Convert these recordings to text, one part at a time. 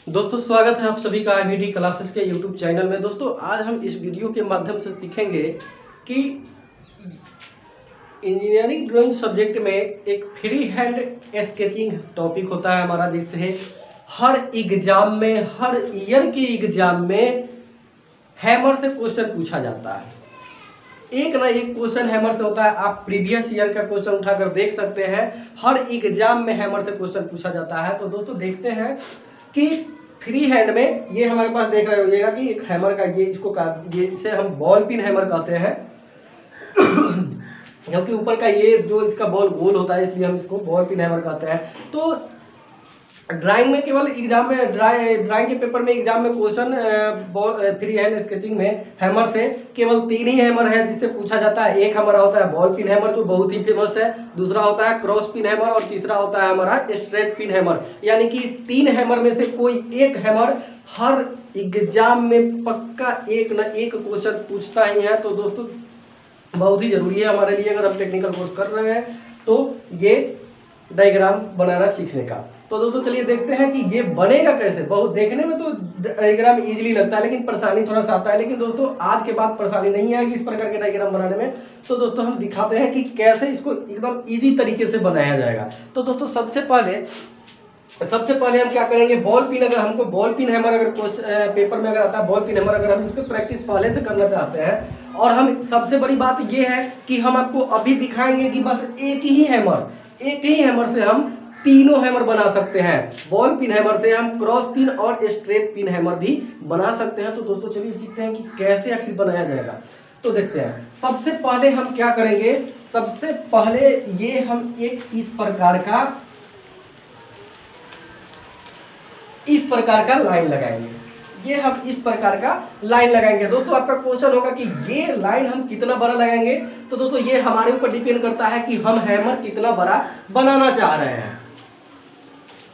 दोस्तों स्वागत है आप सभी का IVD क्लासेस के यूट्यूब चैनल में। दोस्तों आज हम इस वीडियो के माध्यम से सीखेंगे कि इंजीनियरिंग ड्राइंग सब्जेक्ट में एक फ्री हैंड स्केचिंग टॉपिक होता है हमारा, जिससे हर एग्जाम में, हर ईयर के एग्जाम में हैमर से क्वेश्चन पूछा जाता है। एक ना एक क्वेश्चन हैमर से होता है। आप प्रीवियस ईयर का क्वेश्चन उठाकर देख सकते हैं, हर एग्जाम में हैमर से क्वेश्चन पूछा जाता है। तो दोस्तों देखते हैं कि फ्री हैंड में ये हमारे पास देख रहे होइएगा कि एक हैमर का ये इसे हम बॉल पिन हैमर कहते हैं क्योंकि ऊपर का ये जो इसका बॉल गोल होता है, इसलिए हम इसको बॉल पिन हैमर कहते हैं। तो ड्राइंग में केवल एग्जाम में ड्राइंग के पेपर में एग्जाम में क्वेश्चन फ्री हैंड स्केचिंग में हैमर से केवल 3 ही हैमर है जिससे पूछा जाता है। एक हमारा होता है बॉल पिन हैमर जो बहुत ही फेमस है, दूसरा होता है क्रॉस पिन हैमर और तीसरा होता है हमारा स्ट्रेट पिन हैमर। यानी कि 3 हैमर में से कोई एक हैमर हर एग्जाम में पक्का एक न एक क्वेश्चन पूछता ही है। तो दोस्तों बहुत ही जरूरी है हमारे लिए, अगर हम टेक्निकल कोर्स कर रहे हैं तो ये डायग्राम बनाना सीखने का। तो दोस्तों चलिए देखते हैं कि ये बनेगा कैसे। बहुत देखने में तो डायग्राम इजीली लगता है, लेकिन परेशानी थोड़ा सा आता है। लेकिन दोस्तों आज के बाद परेशानी नहीं आएगी इस प्रकार के डायग्राम बनाने में। तो दोस्तों हम दिखाते हैं कि कैसे इसको एकदम इजी तरीके से बनाया जाएगा। तो दोस्तों सबसे पहले हम क्या करेंगे, बॉल पिन, अगर हमको बॉल पिन हैमर अगर पेपर में अगर आता है बॉल पिन हैमर, अगर हम इस पर प्रैक्टिस पहले से करना चाहते हैं, और हम सबसे बड़ी बात ये है कि हम आपको अभी दिखाएंगे कि बस एक ही हैमर से हम तीनों हैमर बना सकते हैं। बॉल पिन हैमर से हम क्रॉस पिन और स्ट्रेट पिन हैमर भी बना सकते हैं। तो दोस्तों चलिए सीखते हैं कि कैसे आखिर बनाया जाएगा। तो देखते हैं सबसे पहले हम क्या करेंगे। सबसे पहले ये हम इस प्रकार का लाइन लगाएंगे। ये हम इस प्रकार का लाइन लगाएंगे। दोस्तों आपका क्वेश्चन होगा कि ये लाइन हम कितना बड़ा लगाएंगे। तो दोस्तों ये हमारे ऊपर डिपेंड करता है कि हम हैमर कितना बड़ा बनाना चाह रहे हैं।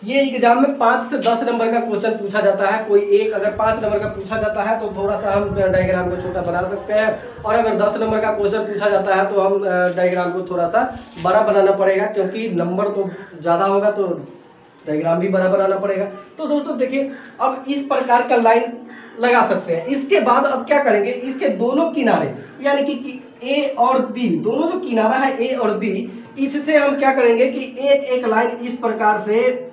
ये एग्जाम में 5 से 10 नंबर का क्वेश्चन पूछा जाता है। कोई एक अगर 5 नंबर का पूछा जाता है तो थोड़ा सा हम डायग्राम को छोटा बना सकते हैं, और अगर 10 नंबर का क्वेश्चन पूछा जाता है तो हम डायग्राम को थोड़ा सा बड़ा बनाना पड़ेगा, क्योंकि नंबर तो ज़्यादा होगा तो डायग्राम भी बड़ा बनाना पड़ेगा। तो दोस्तों देखिए अब इस प्रकार का लाइन लगा सकते हैं। इसके बाद अब क्या करेंगे, इसके दोनों किनारे यानी कि ए और बी, दोनों जो किनारा है ए और बी, इससे हम क्या करेंगे कि एक एक लाइन इस प्रकार से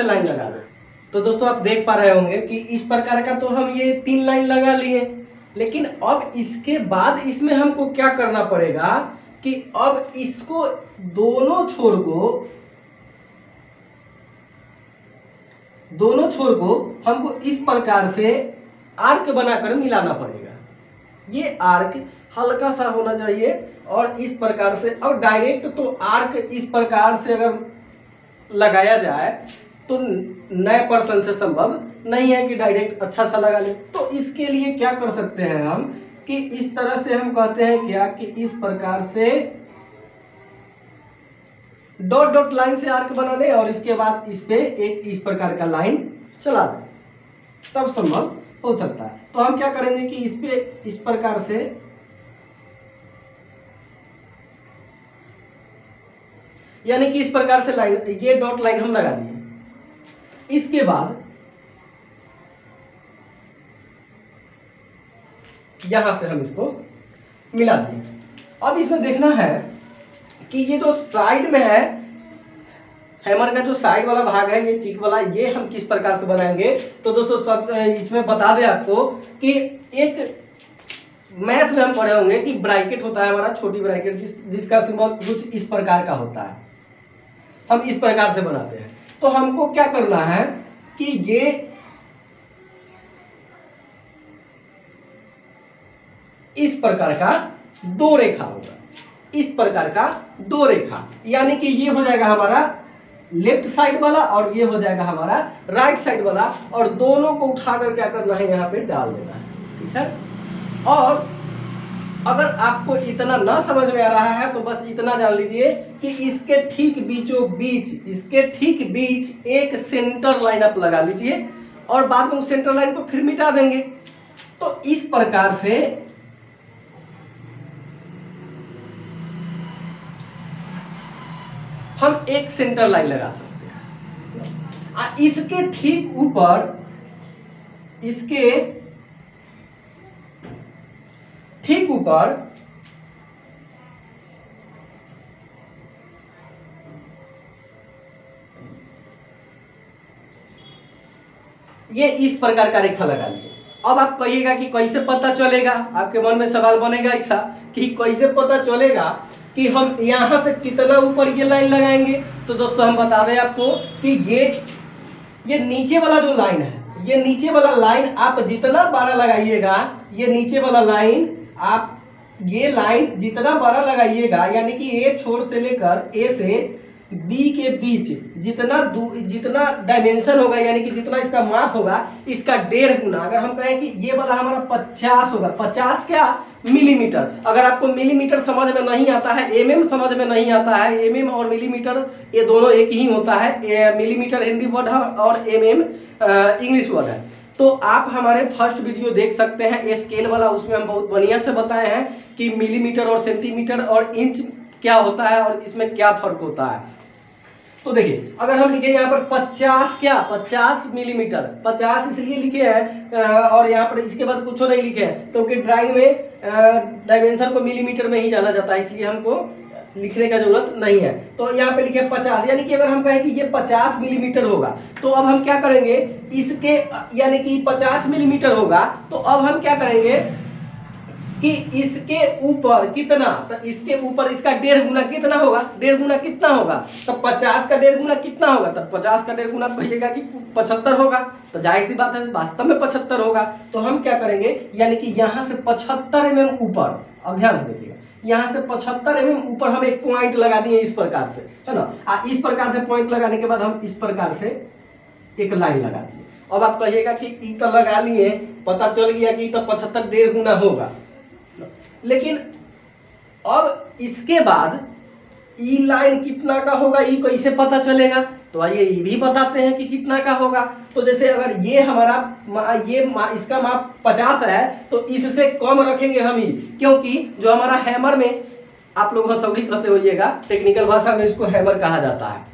लाइन लगा दें। तो दोस्तों आप देख पा रहे होंगे कि इस प्रकार का तो हम ये 3 लाइन लगा लिए, लेकिन अब इसके बाद इसमें हमको क्या करना पड़ेगा कि अब इसको दोनों छोर को हमको इस प्रकार से आर्क बनाकर मिलाना पड़ेगा। ये आर्क हल्का सा होना चाहिए और इस प्रकार से। अब डायरेक्ट तो आर्क इस प्रकार से अगर लगाया जाए तो 9% से संभव नहीं है कि डायरेक्ट अच्छा सा लगा ले। तो इसके लिए क्या कर सकते हैं हम कि इस तरह से हम कहते हैं क्या कि इस प्रकार से डॉट डॉट लाइन से आर्क बना ले और इसके बाद इस पे एक इस प्रकार का लाइन चला दे, तब संभव हो सकता है। तो हम क्या करेंगे कि इस पे इस प्रकार से यानी कि इस प्रकार से लाइन, ये डॉट लाइन हम लगा दिए। इसके बाद यहां से हम इसको मिला दिए। अब इसमें देखना है कि ये जो साइड में है हैमर का, जो साइड वाला भाग है ये चिक वाला, ये हम किस प्रकार से बनाएंगे। तो दोस्तों सब इसमें बता दें आपको कि एक मैथ में हम पढ़े होंगे कि ब्रैकेट होता है हमारा, छोटी ब्रैकेट जिसका सिंबल कुछ इस प्रकार का होता है, हम इस प्रकार से बनाते हैं। तो हमको क्या करना है कि ये इस प्रकार का 2 रेखा होगा, इस प्रकार का 2 रेखा, यानी कि ये हो जाएगा हमारा लेफ्ट साइड वाला और ये हो जाएगा हमारा राइट साइड वाला, और दोनों को उठाकर क्या करना है यहाँ पे डाल देना है, ठीक है। और अगर आपको इतना ना समझ में आ रहा है तो बस इतना जान लीजिए कि इसके ठीक बीच एक सेंटर लाइन आप लगा लीजिए और बाद में उस सेंटर लाइन को फिर मिटा देंगे। तो इस प्रकार से हम एक सेंटर लाइन लगा सकते हैं। इसके ठीक ऊपर, इसके ठीक ऊपर ये इस प्रकार का रेखा लगा लिए। अब आप कहिएगा कि कैसे पता चलेगा, आपके मन में सवाल बनेगा ऐसा कि कैसे पता चलेगा कि हम यहाँ से कितना ऊपर ये लाइन लगाएंगे। तो दोस्तों हम बता दें आपको कि ये नीचे वाला जो लाइन है, ये नीचे वाला लाइन आप जितना बड़ा लगाइएगा, ये नीचे वाला लाइन आप ये लाइन जितना बड़ा लगाइएगा, यानी कि ए छोर से लेकर ए से बी के बीच जितना डायमेंशन होगा, यानी कि जितना इसका माप होगा, इसका 1.5 गुना। अगर हम कहें कि ये वाला हमारा 50 होगा, 50 क्या मिलीमीटर। अगर आपको मिलीमीटर समझ में नहीं आता है, एमएम समझ में नहीं आता है, एमएम और मिलीमीटर ये दोनों एक ही होता है। मिलीमीटर हिंदी वर्ड है और एमएम इंग्लिश वर्ड है। तो आप हमारे फर्स्ट वीडियो देख सकते हैं, ये स्केल वाला, उसमें हम बहुत बढ़िया से बताए हैं कि मिलीमीटर और सेंटीमीटर और इंच क्या होता है और इसमें क्या फर्क होता है। तो देखिए, अगर हम लिखे यहाँ पर 50 मिलीमीटर, 50 इसलिए लिखे हैं और यहाँ पर इसके बाद कुछ नहीं लिखे हैं, क्योंकि ड्राइंग में डायमेंशन को मिलीमीटर में ही जाना जाता है, इसलिए हमको लिखने का जरूरत नहीं है। तो यहाँ पे लिखे 50, यानी कि अगर हम कहें कि ये 50 मिलीमीटर होगा, तो अब हम क्या करेंगे, इसके यानी कि 50 मिलीमीटर होगा, तो अब हम क्या करेंगे कि इसके ऊपर कितना, तो इसके ऊपर इसका 1.5 गुना कितना होगा, 1.5 गुना कितना होगा, तो 50 का 1.5 गुना कितना होगा, तो 50 का 1.5 गुना कहिएगा कि 75 होगा। तो जाहिर सी बात है वास्तव में 75 होगा। तो हम क्या करेंगे, यानी कि यहाँ से 75 mm ऊपर, अब ध्यान से देखिएगा, यहाँ से 75 mm ऊपर हम एक पॉइंट लगा दिए इस प्रकार से, है ना। इस प्रकार से पॉइंट लगाने के बाद हम इस प्रकार से एक लाइन लगा दिए। अब आप कहिएगा कि ई तो लगा लिए, पता चल गया कि तो 75 1.5 गुना होगा, लेकिन अब इसके बाद ई लाइन कितना का होगा, ई कैसे पता चलेगा। तो आइए ये भी बताते हैं कि कितना का होगा। तो जैसे अगर ये हमारा इसका माप 50 है, तो इससे कम रखेंगे हम ई, क्योंकि जो हमारा हैमर में, आप लोग हथौड़ी कहते होइएगा, टेक्निकल भाषा में इसको हैमर कहा जाता है।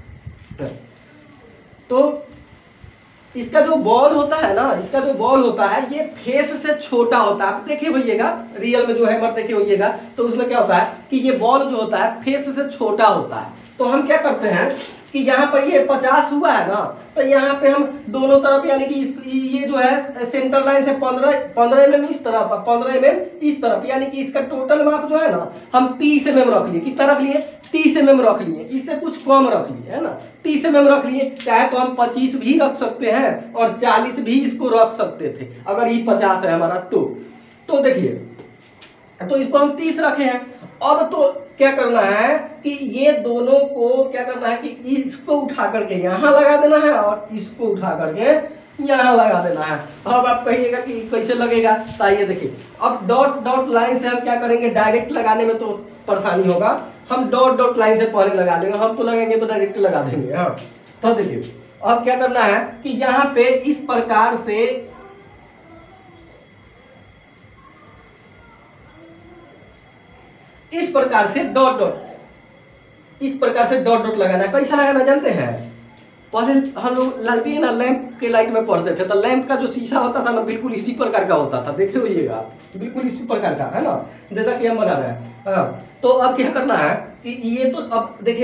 तो इसका जो बॉल होता है ना, इसका जो बॉल होता है ये फेस से छोटा होता है। आप देखे होइएगा रियल में जो हैमर देखे होइएगा, तो उसमें क्या होता है कि ये बॉल जो होता है फेस से छोटा होता है। तो हम क्या करते हैं कि यहाँ पर ये 50 हुआ है ना, तो यहाँ पे हम दोनों तरफ, यानी कि ये जो है सेंटर लाइन से 15 mm इस तरफ, 15 mm इस तरफ, यानी कि इसका टोटल माप जो है ना हम 30 mm रख लिए। कितना रख लिए, 30 mm रख लिए, इससे कुछ कम रख लिए, है ना, 30 mm रख लिए। चाहे तो हम 25 भी रख सकते हैं और 40 भी इसको रख सकते थे, अगर ये 50 है हमारा। तो देखिए, तो इसको हम 30 रखे हैं। अब तो क्या करना है कि ये दोनों को क्या करना है कि इसको उठा करके यहाँ लगा देना है और इसको उठा करके यहाँ लगा देना है। अब आप कहिएगा कि कैसे लगेगा, तो आइए देखिए। अब डॉट डॉट लाइन से हम क्या करेंगे, डायरेक्ट लगाने में तो परेशानी होगा, हम डॉट डॉट लाइन से पहले लगा देंगे। हम तो लगेंगे तो डायरेक्ट लगा देंगे। हाँ, तो देखिए अब क्या करना है कि यहाँ पे इस प्रकार से डॉट डॉट, इस प्रकार से डॉट डॉट लगाना है। कैसा लगाना जानते हैं, पहले हम लोग लालटेन और लैंप के लाइट में पढ़ते थे, तो लैंप का जो शीशा होता था ना, बिल्कुल इसी प्रकार का होता था, देखे होइएगा, बिल्कुल इसी प्रकार का, है ना, जैसा कि हम बना रहे हैं। हाँ, तो अब क्या करना है कि ये तो अब देख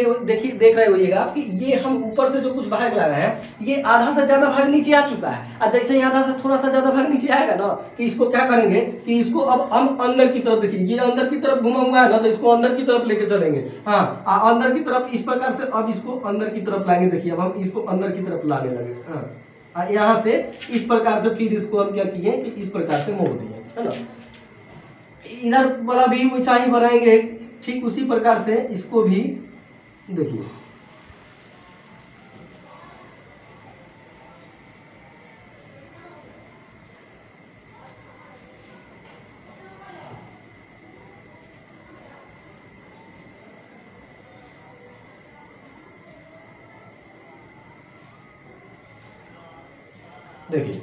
रहे होइएगा कि ये हम ऊपर से जो कुछ भाग लगाए हैं, ये आधा से ज्यादा भाग नीचे आ चुका है। और जैसे ही आधा से थोड़ा सा ज्यादा भाग नीचे आएगा ना, कि इसको क्या करेंगे कि इसको अब हम अंदर की तरफ, देखिए ये अंदर की तरफ घुमा हुआ है ना, तो इसको अंदर की तरफ लेके चलेंगे। हाँ, अंदर की तरफ इस प्रकार से, अब इसको अंदर की तरफ लाएंगे। देखिए अब हम इसको अंदर की तरफ लाने लगे। हाँ, यहाँ से इस प्रकार से, फिर इसको हम क्या किए कि इस प्रकार से मोड़ दिए, है ना। इधर वाला भी वैसा ही बनाएंगे, ठीक उसी प्रकार से इसको भी देखिए। देखिए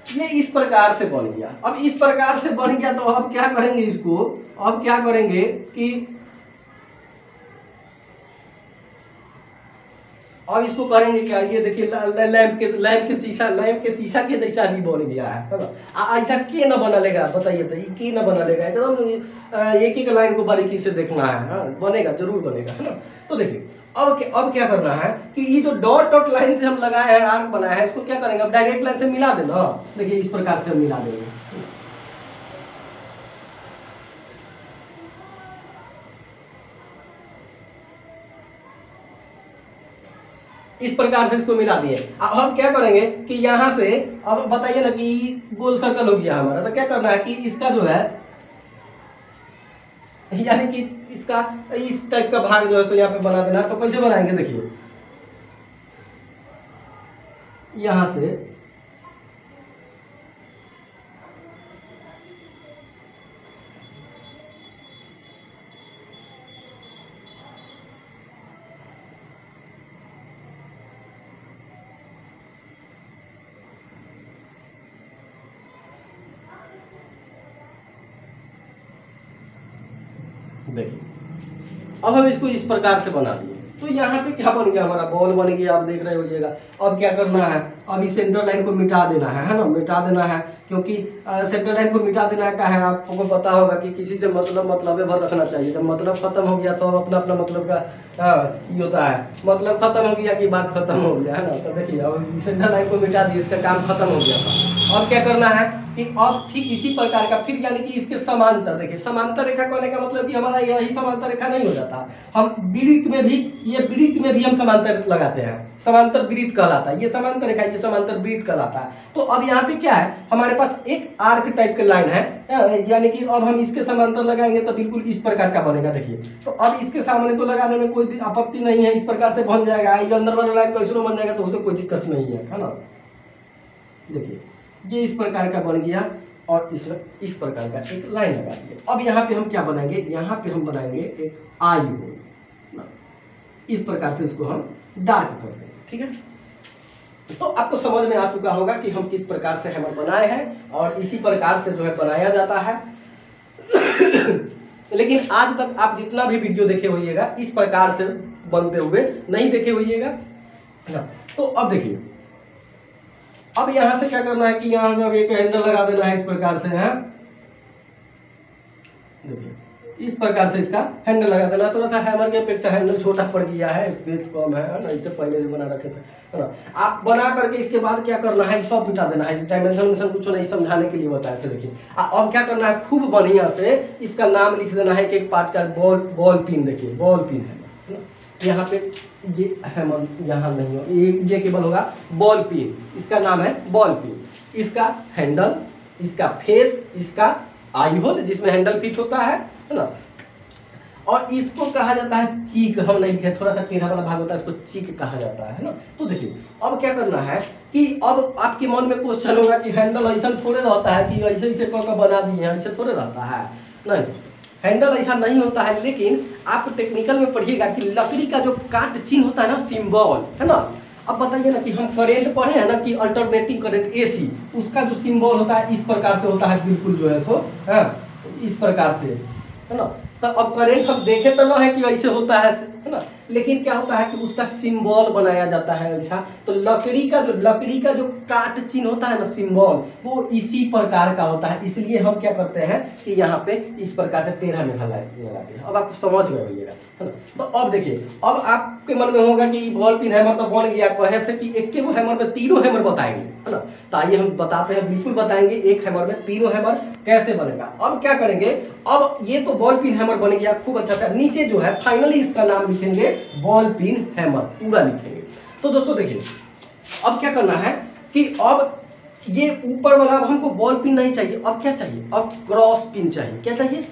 ये इस प्रकार से बन गया। अब इस प्रकार से बन गया, तो अब क्या करेंगे इसको, अब क्या करेंगे कि अब इसको करेंगे क्या, ये देखिए लैंप के शीशा के जैसा भी बन गया है ना। ऐसा के ना बना लेगा बताइए, तो के ना बना लेगा एकदम, एक एक लाइन को बारीकी से देखना है। हाँ बनेगा, जरूर बनेगा, है ना। तो देखिए अब क्या करना है कि ये जो डॉट डॉट लाइन से हम लगाए हैं, आर्क बनाया है, इसको क्या करेंगे, अब डायरेक्ट लाइन से मिला देना। देखिए इस प्रकार से हम मिला देंगे, इस प्रकार से इसको मिला दिए। अब हम क्या करेंगे कि यहाँ से, अब बताइए ना कि गोल सर्कल हो गया हमारा, तो क्या करना है कि इसका जो है, यानी कि इसका इस टाइप का भाग जो है तो यहाँ पे बना देना। तो कैसे बनाएंगे, देखिए यहाँ से देखिए, अब हम इसको इस प्रकार से बना दिए। तो यहाँ पे क्या बन गया, हमारा बॉल बन गया, आप देख रहे होइएगा। अब क्या करना है, अब इस सेंटर लाइन को मिटा देना है ना, मिटा देना है, क्योंकि सेंटर लाइन को मिटा देना क्या है, आपको पता होगा कि किसी से मतलब भर रखना चाहिए। जब मतलब खत्म हो गया तो अपना अपना मतलब का ये होता है, मतलब खत्म हो गया कि बात खत्म हो गया, है ना। तो देखिए अब सेंटर लाइन को मिटा दिए, इसका काम खत्म हो गया था। अब क्या करना है कि अब ठीक इसी प्रकार का फिर, यानी कि इसके समांतर, देखिए समांतर रेखा कहने का मतलब कि हमारा यही समांतर रेखा नहीं हो जाता, हम वृत्त में भी, ये वृत्त में भी हम समांतर लगाते हैं, समांतर वृत्त कहलाता है। ये समांतर रेखा, ये समांतर वृत्त कहलाता है। तो अब यहाँ पे क्या है, हमारे पास एक आर्क टाइप का लाइन है, यानी कि अब हम इसके समांतर लगाएंगे तो बिल्कुल इस प्रकार का बनेगा। देखिए तो अब इसके सामने तो लगाने में कोई आपत्ति नहीं है, इस प्रकार से बन जाएगा। ये अंदर वाला लाइन कैसे बन जाएगा तो उससे कोई दिक्कत नहीं है ना। देखिए ये इस प्रकार का बन गया और इस प्रकार का एक लाइन लगा दिया। अब यहाँ पे हम क्या बनाएंगे, यहाँ पे हम बनाएंगे एक आई होल, इस प्रकार से इसको हम डार्क कर देंगे, ठीक है। तो आपको समझ में आ चुका होगा कि हम किस प्रकार से हैमर बनाए हैं और इसी प्रकार से जो है बनाया जाता है। लेकिन आज तक आप जितना भी वीडियो देखे होइएगा इस प्रकार से बनते हुए नहीं देखे होइएगा। तो अब देखिए, अब यहां से क्या करना है कि यहां से अब एक हैंडल लगा देना है इस प्रकार से, है देखिए इस प्रकार से इसका हैंडल लगा देना। थोड़ा सा हैमर के अपेक्षा हैंडल छोटा पड़ गया है, स्पेस कम है ना, इससे पहले बना रखे थे, है ना। आप बना करके इसके बाद क्या करना है, सब मिटा देना है, डायमेंशन कुछ नहीं, समझाने के लिए बताया था। देखिए अब क्या करना है, खूब बढ़िया से इसका नाम लिख देना है, एक पार्ट का बॉल पिन, देखिए बॉल पिन है ना, यहाँ पे ये हैमर यहाँ नहीं हो, ये केवल होगा बॉल पिन, इसका नाम है बॉल पिन, इसका हैंडल, इसका फेस, इसका आई होल जिसमें हैंडल फिट होता है ना। और इसको कहा जाता है चीक, हम नहीं लिखे, थोड़ा सा टेढ़ा वाला भाग होता है, इसको चीक कहा जाता है ना। तो देखिए अब क्या करना है कि अब आपके मन में क्वेश्चन होगा कि हैंडल ऐसा थोड़े रहता है कि ऐसे ऐसे कह बना दिए हैं, ऐसे थोड़े रहता है, नहीं हैंडल ऐसा नहीं होता है। लेकिन आप टेक्निकल में पढ़िएगा कि लकड़ी का जो काट चिन्ह होता है ना, सिंबल, है ना। अब बताइए ना कि हम करेंट पढ़े हैं ना कि अल्टरनेटिंग करंट एसी, उसका जो सिंबल होता है इस प्रकार से होता है, बिल्कुल जो है सो इस प्रकार से, है ना। तो अब करेंट हम देखे तो ना है कि ऐसे होता है ना, लेकिन क्या होता है कि उसका सिंबल बनाया जाता है ऐसा। तो लकड़ी का जो काट चिन्ह होता है ना, सिंबल, वो इसी प्रकार का होता है। इसलिए हम क्या करते हैं कि यहाँ पे इस प्रकार से टेढ़ा मेढ़ा लगाते हैं। अब आप समझ गए होइएगा, है ना। तो अब देखिए, अब आपके मन में होगा कि बॉल पिन हैमर तो बन गया, कहे थे कि एक वो हैमर में तीनों हैमर बताएंगे, है ना। तो आइए हम बताते हैं, बिल्कुल बताएंगे एक हैमर में तीनों हैमर कैसे बनेगा। अब क्या करेंगे, अब ये तो बॉल पिन हैमर बन गया, खूब अच्छा था। नीचे जो है फाइनली इसका नाम लिखेंगे बॉल पिन हैमर, पूरा लिखेंगे। तो दोस्तों देखिए, अब क्या करना है कि अब ये ऊपर वाला, अब हमको बॉल पिन नहीं चाहिए, अब क्या चाहिए, अब क्रॉस पिन चाहिए। क्या चाहिए,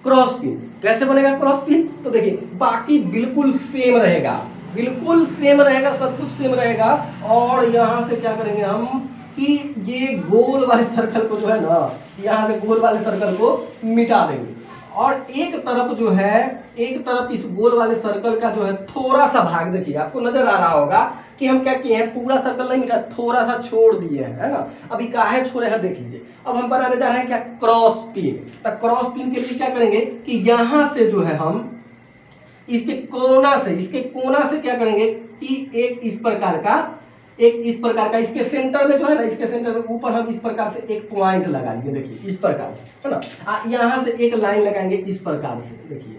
क्रॉस पिन। कैसे बनेगा क्रॉस पिन, तो देखिए बाकी बिल्कुल सेम रहेगा, बिल्कुल सेम रहेगा, सब कुछ सेम रहेगा। और यहाँ से क्या करेंगे हम कि ये गोल वाले सर्कल को जो है ना, यहाँ से गोल वाले सर्कल को मिटा देंगे। और एक तरफ जो है, एक तरफ इस गोल वाले सर्कल का जो है थोड़ा सा भाग, देखिए आपको नजर आ रहा होगा कि हम क्या किए हैं, पूरा सर्कल नहीं मिटा, थोड़ा सा छोड़ दिए हैं, है ना। अभी काहे छोड़े हैं देख लीजिए। अब हम बनाने जा रहे हैं क्या, क्रॉस पिन। तो क्रॉस पिन के लिए क्या करेंगे कि यहाँ से जो है हम इसके कोना से क्या करेंगे कि एक इस प्रकार का इसके सेंटर में जो है ना, इसके सेंटर में ऊपर हम इस प्रकार से एक पॉइंट लगाएंगे, देखिए इस प्रकार से, है ना। यहाँ से एक लाइन लगाएंगे इस प्रकार से, देखिए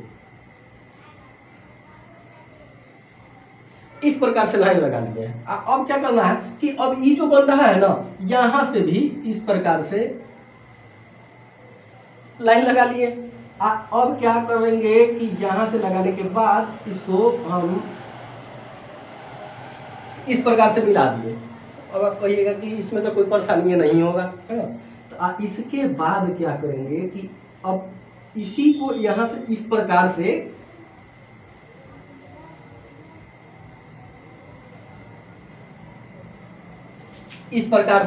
इस प्रकार से लाइन लगा लिए हैं। अब क्या करना है कि अब ये जो बन रहा है ना, यहां से भी इस प्रकार से लाइन लगा लिए। अब क्या करेंगे कि यहां से लगाने के बाद इसको हम इस प्रकार से मिला दिए। अब आप कहिएगा कि इसमें तो कोई परेशानी नहीं होगा, है ना। तो इसके बाद क्या करेंगे कि अब इसी को यहां से इस प्रकार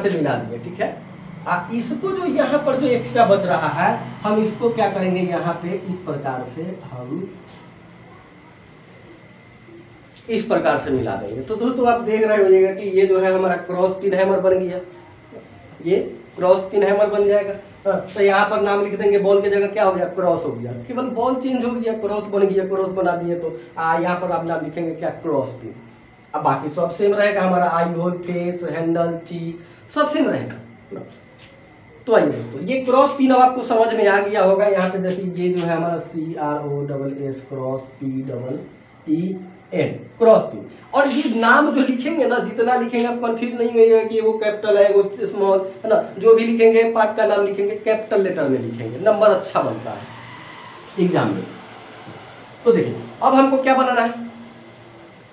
से मिला दिए, ठीक है। इसको जो यहाँ पर जो एक्स्ट्रा बच रहा है, हम इसको क्या करेंगे, यहाँ पे इस प्रकार से मिला देंगे। तो दोस्तों आप देख रहे होइएगा कि ये जो है हमारा क्रॉस पिन हैमर बन गया, ये क्रॉस पिन हैमर बन जाएगा। तो यहाँ पर नाम लिख देंगे, बॉल की जगह क्या हो गया, क्रॉस हो गया, केवल बॉल चेंज हो गया, क्रॉस बन गया, क्रॉस बना दिए। तो यहाँ पर आप नाम लिखेंगे क्या, क्रॉस पिन। अब बाकी सब सेम रहेगा, हमारा आई होल, फेस, हैंडल, ची सब सेम रहेगा। तो आइए दोस्तों, ये क्रॉस पिन अब आपको समझ में आ गया होगा। यहाँ पे देखिए ये जो है हमारा CROSS cross PEEN cross pin. और ये नाम जो लिखेंगे ना, जितना लिखेंगे आप कंफ्यूज नहीं होइएगा कि वो कैपिटल है वो स्मॉल, है ना। जो भी लिखेंगे पार्ट का नाम लिखेंगे कैपिटल लेटर में लिखेंगे, नंबर अच्छा बनता है एग्जाम में। तो देखिए अब हमको क्या बनाना है,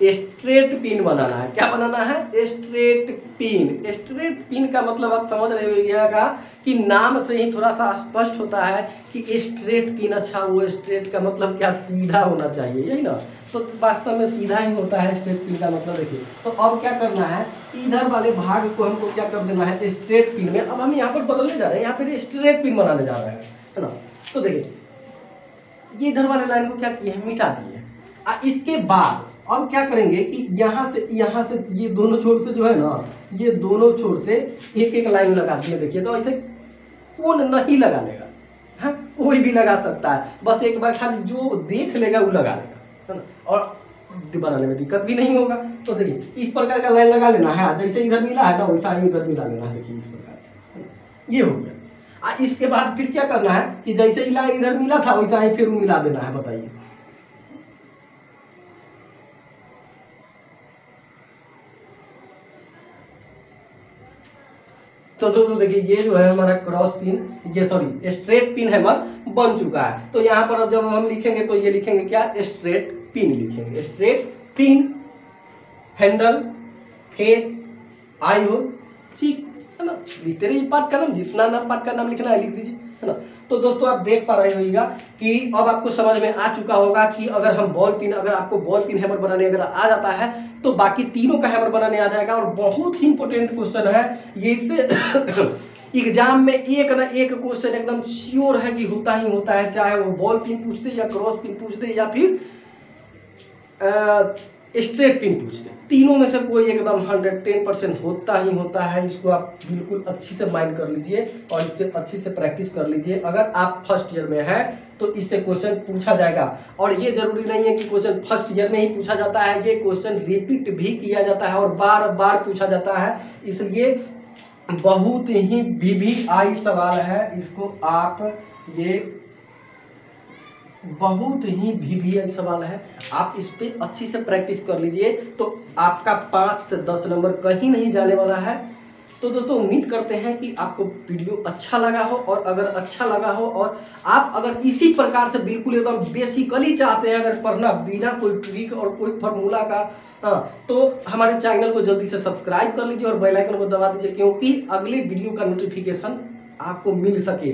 स्ट्रेट पिन बनाना है। क्या बनाना है, स्ट्रेट पिन। स्ट्रेट पिन का मतलब आप समझ रहे होइएगा कि नाम से ही थोड़ा सा स्पष्ट होता है कि स्ट्रेट पिन। अच्छा, वो स्ट्रेट का मतलब क्या, सीधा होना चाहिए, यही ना। तो वास्तव में सीधा ही होता है स्ट्रेट पिन का मतलब, देखिए। तो अब क्या करना है, इधर वाले भाग को हमको क्या कर देना है, स्ट्रेट पिन में। अब हम यहाँ पर बदलने जा रहे हैं, यहाँ पर स्ट्रेट पिन बनाने जा रहे हैं, है ना। तो देखिए ये इधर वाले लाइन को क्या किए हैं, मिटा दिए। इसके बाद अब क्या करेंगे कि यहाँ से ये दोनों छोर से जो है ना, ये दोनों छोर से एक एक लाइन लगा दिए। देखिए तो ऐसे कौन नहीं लगा लेगा, हाँ कोई भी लगा सकता है, बस एक बार खाली जो देख लेगा वो लगा लेगा, है ना। और बनाने में दिक्कत भी नहीं होगा। तो देखिए इस प्रकार का लाइन लगा लेना है, जैसे इधर मिला है ना वैसा ही इधर मिला लेना है। देखिए इस प्रकार ये हो गया। इसके बाद फिर क्या करना है कि जैसे ही लाइन इधर मिला था वैसा ही फिर मिला देना है। बताइए तो दोस्तों देखिए ये जो है हमारा क्रॉस पिन, ये सॉरी स्ट्रेट पिन हैमर बन चुका है। तो यहाँ पर अब जब हम लिखेंगे तो ये लिखेंगे क्या, स्ट्रेट पिन लिखेंगे। स्ट्रेट पिन, हैंडल, फेस, आई हो, चीक, है ना। लिखते रहिए पार्ट का नाम, जितना नाम पार्ट का नाम लिखना है लिख दीजिए, है ना। तो दोस्तों आप देख पा रहे होइएगा कि अब आपको समझ में आ चुका होगा कि अगर हम अगर आपको बॉल पिन हैमर बनाने अगर आ जाता है तो बाकी तीनों का हैमर बनाने आ जाएगा। और बहुत ही इंपॉर्टेंट क्वेश्चन है ये, इससे एग्जाम में एक ना एक क्वेश्चन एकदम श्योर है कि होता ही होता है, चाहे वो बॉल पिन पूछ दे या क्रॉस पिन पूछ दे या फिर स्ट्रेट पिन पूछ दे, तीनों में से कोई एकदम 110% होता ही होता है। इसको आप बिल्कुल अच्छी से माइंड कर लीजिए और इससे अच्छी से प्रैक्टिस कर लीजिए। अगर आप फर्स्ट ईयर में हैं तो इससे क्वेश्चन पूछा जाएगा। और ये जरूरी नहीं है कि क्वेश्चन फर्स्ट ईयर में ही पूछा जाता है, ये क्वेश्चन रिपीट भी किया जाता है और बार बार पूछा जाता है। इसलिए बहुत ही VVI सवाल है, इसको आप ये बहुत ही VVI सवाल है, आप इस पे अच्छी से प्रैक्टिस कर लीजिए तो आपका 5 से 10 नंबर कहीं नहीं जाने वाला है। तो दोस्तों उम्मीद करते हैं कि आपको वीडियो अच्छा लगा हो, और अगर अच्छा लगा हो और आप अगर इसी प्रकार से बिल्कुल एकदम बेसिकली चाहते हैं अगर पढ़ना बिना कोई ट्रिक और कोई फार्मूला का, तो हमारे चैनल को जल्दी से सब्सक्राइब कर लीजिए और बेल आइकन को दबा दीजिए, क्योंकि अगले वीडियो का नोटिफिकेशन आपको मिल सके।